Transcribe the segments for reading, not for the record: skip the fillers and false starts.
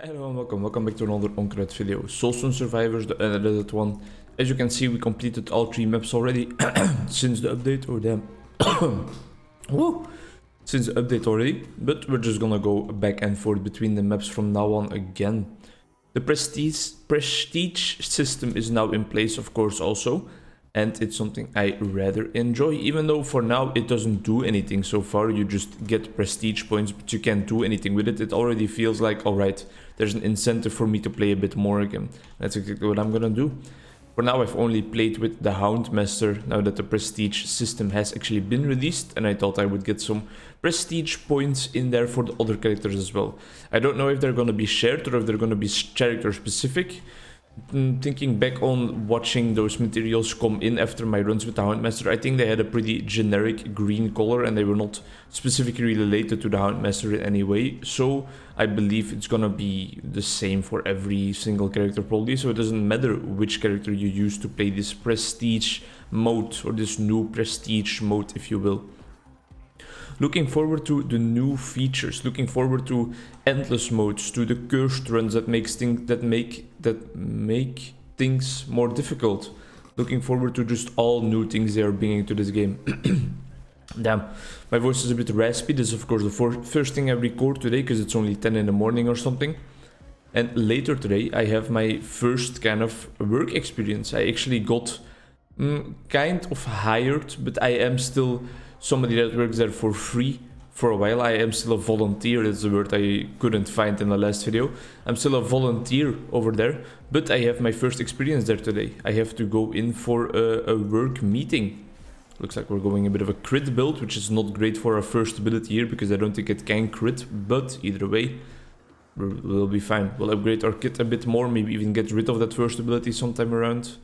Hello and welcome back to another Onkruid video. Soulstone Survivors, the unedited one. As you can see, we completed all 3 maps already since the update. Oh damn. Woo! Since the update already, but we're just gonna go back and forth between the maps from now on again. The prestige system is now in place, of course, also. And it's something I rather enjoy, even though for now it doesn't do anything so far. You just get prestige points, but you can't do anything with it. It already feels like, alright, there's an incentive for me to play a bit more again. That's exactly what I'm gonna do. For now, I've only played with the Houndmaster, now that the prestige system has actually been released, and I thought I would get some prestige points in there for the other characters as well. I don't know if they're gonna be shared or if they're gonna be character specific. Thinking back on watching those materials come in after my runs with the Houndmaster, I think they had a pretty generic green color and they were not specifically related to the Houndmaster in any way. So I believe it's gonna be the same for every single character probably. So it doesn't matter which character you use to play this prestige mode, or this new prestige mode, if you will. Looking forward to the new features, looking forward to endless modes, to the cursed runs that make things more difficult. Looking forward to just all new things they are bringing to this game. Damn, my voice is a bit raspy. This is of course the first thing I record today because it's only 10 in the morning or something. And later today I have my first kind of work experience. I actually got kind of hired, but I am still somebody that works there for free for a while. I am still a volunteer. That's the word I couldn't find in the last video. I'm still a volunteer over there, but I have my first experience there today. I have to go in for a work meeting. Looks like we're going a bit of a crit build, which is not great for our first ability here because I don't think it can crit, but either way, we'll be fine. We'll upgrade our kit a bit more, maybe even get rid of that first ability sometime around.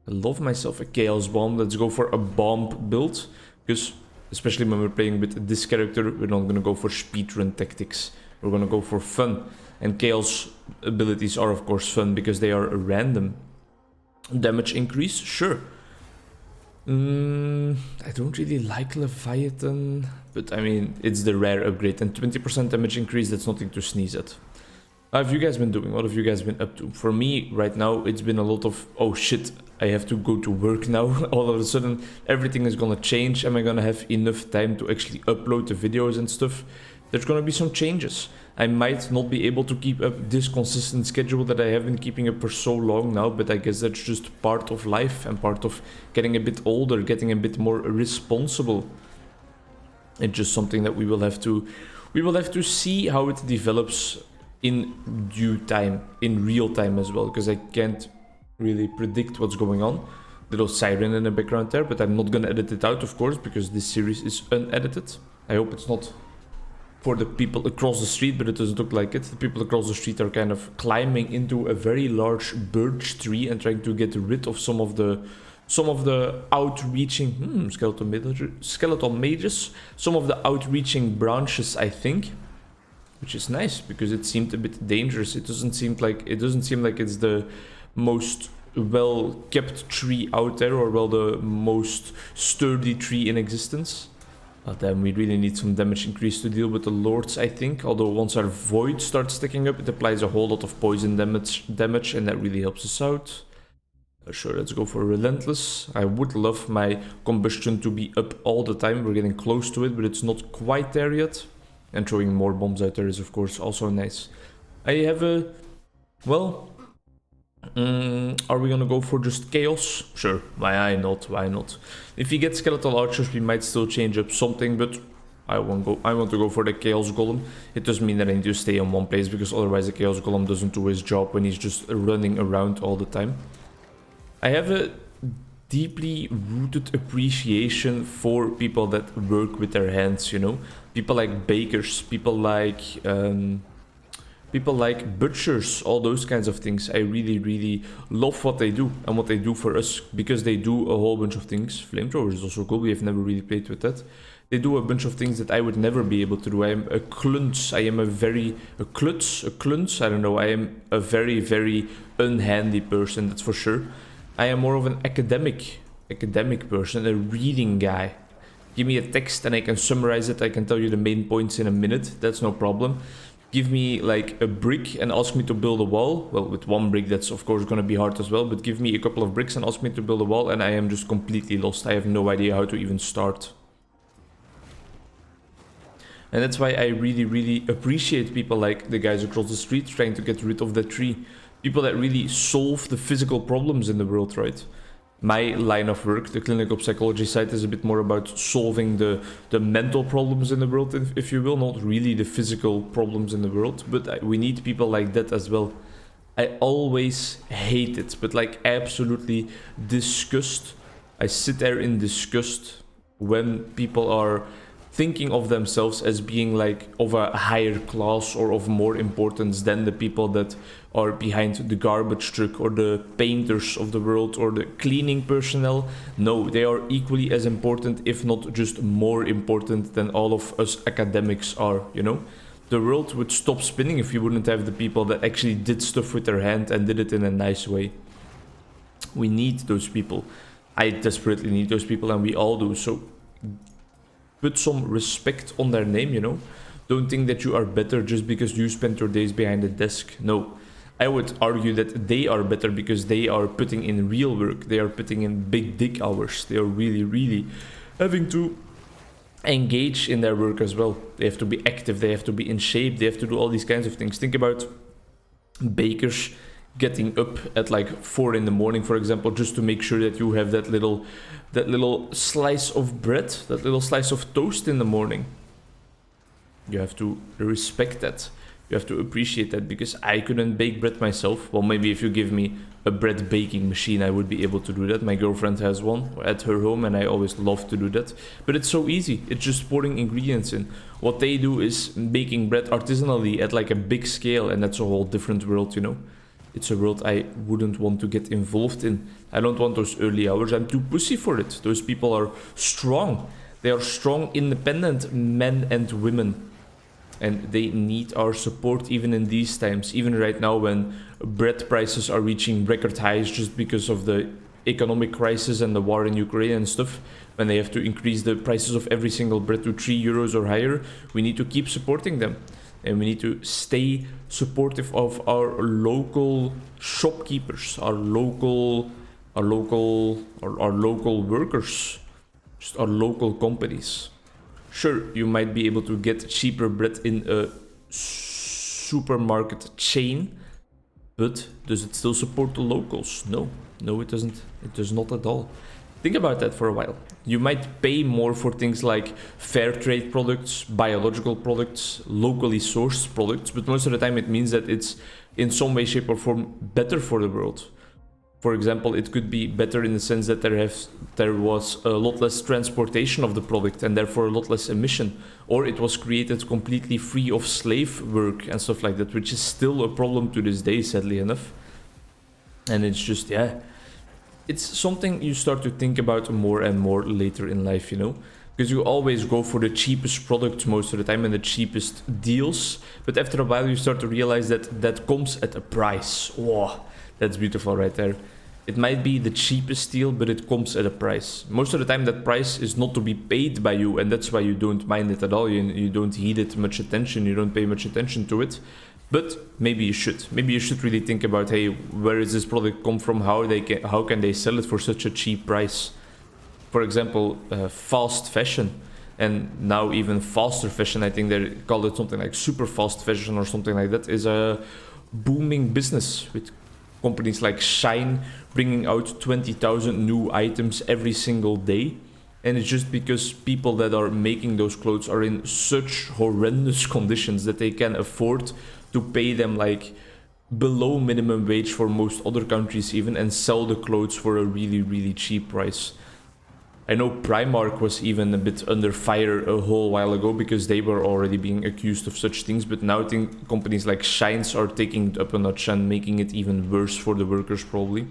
I love myself a Chaos Bomb. Let's go for a bomb build, because especially when we're playing with this character, we're not gonna go for speedrun tactics. We're gonna go for fun. And Chaos abilities are of course fun because they are random. Damage increase? Sure. I don't really like Leviathan, but I mean, it's the rare upgrade. And 20% damage increase, that's nothing to sneeze at. How have you guys been doing? What have you guys been up to? For me, right now, it's been a lot of, oh shit, I have to go to work now. All of a sudden, everything is gonna change. Am I gonna have enough time to actually upload the videos and stuff? There's gonna be some changes. I might not be able to keep up this consistent schedule that I have been keeping up for so long now, but I guess that's just part of life and part of getting a bit older, getting a bit more responsible. It's just something that we will have to see how it develops in due time, in real time as well, because I can't really predict what's going on. Little siren in the background there, but I'm not gonna edit it out, of course, because this series is unedited. I hope it's not for the people across the street, but it doesn't look like it. The people across the street are kind of climbing into a very large birch tree and trying to get rid of some of the outreaching skeletal mages, some of the outreaching branches, I think. Which is nice because it seemed a bit dangerous. It doesn't seem like it's the most well kept tree out there, or well the most sturdy tree in existence. But then we really need some damage increase to deal with the lords, I think. Although once our void starts sticking up, it applies a whole lot of poison damage, and that really helps us out. Sure, let's go for relentless. I would love my combustion to be up all the time. We're getting close to it, but it's not quite there yet. And throwing more bombs out there is of course also nice. I have a... well... are we gonna go for just chaos? Sure, why not? If we get skeletal archers, we might still change up something, but I want to go for the chaos golem. It doesn't mean that I need to stay in one place, because otherwise the chaos golem doesn't do his job when he's just running around all the time. I have a deeply rooted appreciation for people that work with their hands, you know? People like bakers, people like butchers, all those kinds of things. I really love what they do and what they do for us, because they do a whole bunch of things. Flamethrower is also cool, we have never really played with that. They do a bunch of things that I would never be able to do. I am a klutz, I am a klutz, I don't know, I am a very unhandy person, that's for sure. I am more of an academic person, a reading guy. Give me a text and I can summarize it, I can tell you the main points in a minute, that's no problem. Give me like a brick and ask me to build a wall. Well, with one brick, that's of course going to be hard as well, but give me a couple of bricks and ask me to build a wall, and I am just completely lost. I have no idea how to even start. And that's why I really, really appreciate people like the guys across the street trying to get rid of that tree. People that really solve the physical problems in the world, right? My line of work, the clinical psychology side, is a bit more about solving the mental problems in the world, if you will, not really the physical problems in the world, but we need people like that as well. I always hate it, but like absolutely disgust. I sit there in disgust when people are thinking of themselves as being like of a higher class or of more importance than the people that are behind the garbage truck or the painters of the world or the cleaning personnel. No, they are equally as important, if not just more important than all of us academics are, you know? The world would stop spinning if you wouldn't have the people that actually did stuff with their hand and did it in a nice way. We need those people. I desperately need those people, and we all do. So put some respect on their name, you know? Don't think that you are better just because you spent your days behind a desk. No. I would argue that they are better because they are putting in real work. They are putting in big dick hours. They are really, really having to engage in their work as well. They have to be active. They have to be in shape. They have to do all these kinds of things. Think about bakers getting up at like 4 in the morning, for example, just to make sure that you have that little slice of bread, that little slice of toast in the morning. You have to respect that. You have to appreciate that, because I couldn't bake bread myself. Well, maybe if you give me a bread baking machine, I would be able to do that. My girlfriend has one at her home, and I always love to do that. But it's so easy. It's just pouring ingredients in. What they do is baking bread artisanally at like a big scale, and that's a whole different world, you know? It's a world I wouldn't want to get involved in. I don't want those early hours. I'm too pussy for it. Those people are strong. They are strong, independent men and women. And they need our support even in these times. Even right now when bread prices are reaching record highs just because of the economic crisis and the war in Ukraine and stuff. When they have to increase the prices of every single bread to 3 euros or higher. We need to keep supporting them. And we need to stay supportive of our local shopkeepers, our local workers, just our local companies. Sure, you might be able to get cheaper bread in a supermarket chain, but does it still support the locals? No, it doesn't. It does not at all. Think about that for a while. You might pay more for things like fair trade products, biological products, locally sourced products, but most of the time it means that it's in some way, shape or form better for the world. For example, it could be better in the sense that there was a lot less transportation of the product and therefore a lot less emission, or it was created completely free of slave work and stuff like that, which is still a problem to this day, sadly enough. And it's just, yeah, it's something you start to think about more and more later in life, you know? Because you always go for the cheapest product most of the time and the cheapest deals, but after a while you start to realize that that comes at a price. Whoa, that's beautiful right there. It might be the cheapest deal, but it comes at a price. Most of the time that price is not to be paid by you, and that's why you don't mind it at all. You don't heed it much attention, you don't pay much attention to it. But maybe you should. Maybe you should really think about, hey, where is this product come from? How can they sell it for such a cheap price? For example, fast fashion, and now even faster fashion. I think they call it something like super fast fashion or something like that. Is a booming business with companies like Shine bringing out 20,000 new items every single day. And it's just because people that are making those clothes are in such horrendous conditions that they can afford to pay them like below minimum wage for most other countries even, and sell the clothes for a really, really cheap price. I know Primark was even a bit under fire a whole while ago because they were already being accused of such things, but now I think companies like Shines are taking it up a notch and making it even worse for the workers probably.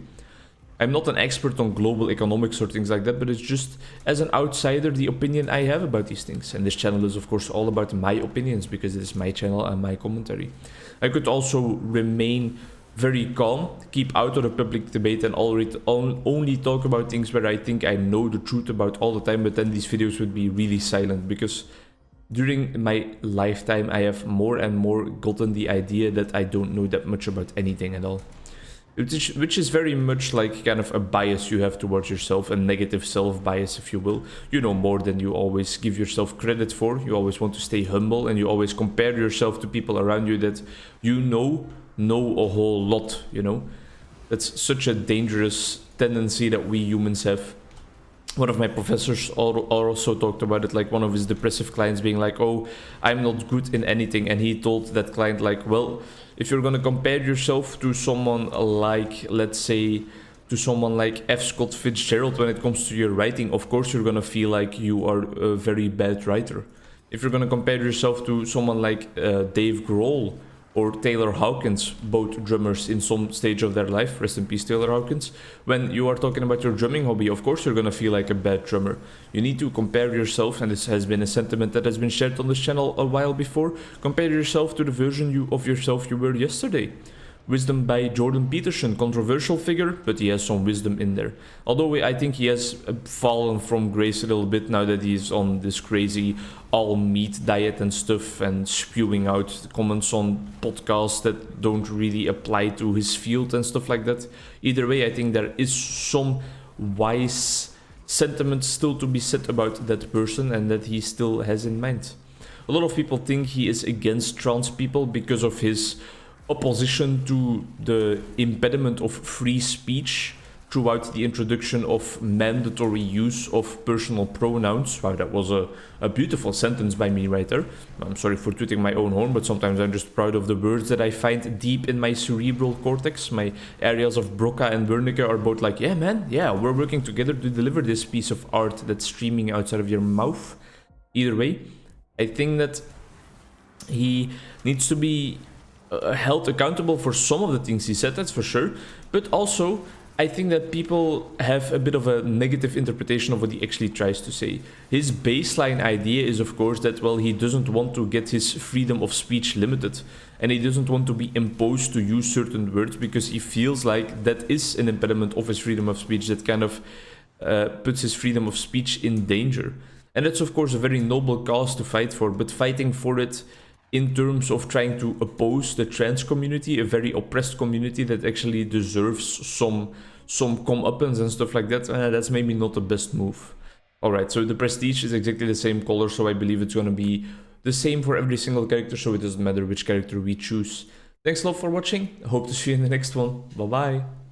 I'm not an expert on global economics or things like that, but it's just, as an outsider, the opinion I have about these things. And this channel is, of course, all about my opinions, because it is my channel and my commentary. I could also remain very calm, keep out of the public debate, and only talk about things where I think I know the truth about all the time, but then these videos would be really silent, because during my lifetime, I have more and more gotten the idea that I don't know that much about anything at all. Which is very much like kind of a bias you have towards yourself, a negative self-bias, if you will. You know more than you always give yourself credit for. You always want to stay humble, and you always compare yourself to people around you that you know a whole lot, you know? That's such a dangerous tendency that we humans have. One of my professors also talked about it, like one of his depressive clients being like, oh, I'm not good in anything. And he told that client like, well, if you're going to compare yourself to someone like, let's say, to someone like F. Scott Fitzgerald when it comes to your writing, of course you're going to feel like you are a very bad writer. If you're going to compare yourself to someone like Dave Grohl or Taylor Hawkins, both drummers in some stage of their life, rest in peace Taylor Hawkins, when you are talking about your drumming hobby, of course you're going to feel like a bad drummer. You need to compare yourself, and this has been a sentiment that has been shared on this channel a while before, compare yourself to the version of yourself you were yesterday. Wisdom by Jordan Peterson, controversial figure, but he has some wisdom in there. Although I think he has fallen from grace a little bit now that he's on this crazy all meat diet and stuff and spewing out comments on podcasts that don't really apply to his field and stuff like that. Either way, I think there is some wise sentiment still to be said about that person and that he still has in mind. A lot of people think he is against trans people because of his opposition to the impediment of free speech throughout the introduction of mandatory use of personal pronouns. Wow, that was a beautiful sentence by me right there. I'm sorry for tooting my own horn, but sometimes I'm just proud of the words that I find deep in my cerebral cortex. My areas of Broca and Wernicke are both like, yeah man, yeah, we're working together to deliver this piece of art that's streaming outside of your mouth. Either way, I think that he needs to be held accountable for some of the things he said, that's for sure, but also I think that people have a bit of a negative interpretation of what he actually tries to say. His baseline idea is, of course, that, well, he doesn't want to get his freedom of speech limited, and he doesn't want to be imposed to use certain words because he feels like that is an impediment of his freedom of speech that kind of puts his freedom of speech in danger. And that's, of course, a very noble cause to fight for, but fighting for it in terms of trying to oppose the trans community, a very oppressed community that actually deserves some comeuppance and stuff like that, that's maybe not the best move. Alright, so the prestige is exactly the same color, so I believe it's gonna be the same for every single character, so it doesn't matter which character we choose. Thanks a lot for watching, I hope to see you in the next one, bye bye!